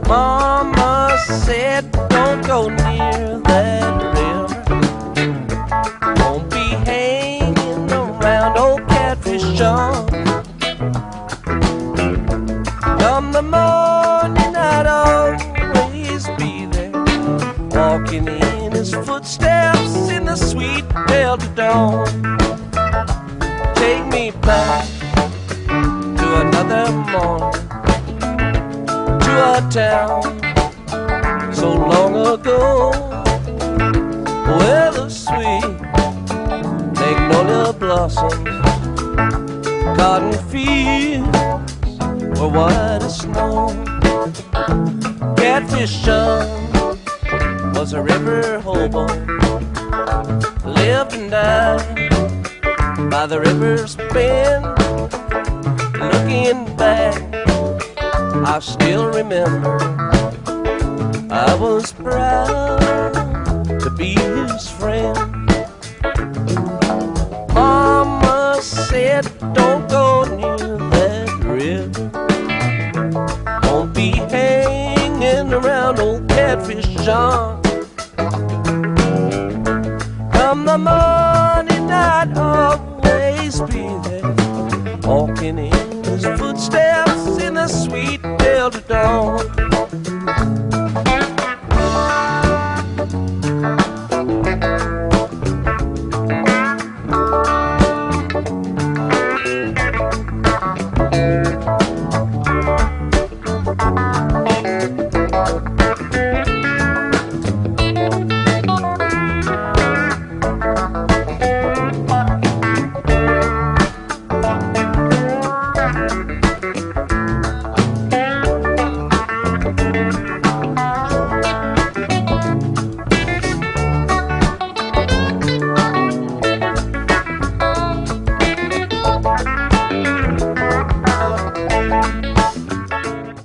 Mama said don't go near that river. Won't be hanging around old Catfish John. Come the morning I'd always be there, walking in his footsteps in the sweet Delta dawn. Take me back to another morning, to a town so long ago, where the sweet magnolia blossoms, cotton fields were white as snow. Catfish John was a river hobo, lived and died by the river's bend. Looking back, I still remember I was proud to be his friend. Mama said don't go near that river, won't be hanging around old Catfish John. Come the morning I'd always be there, walking in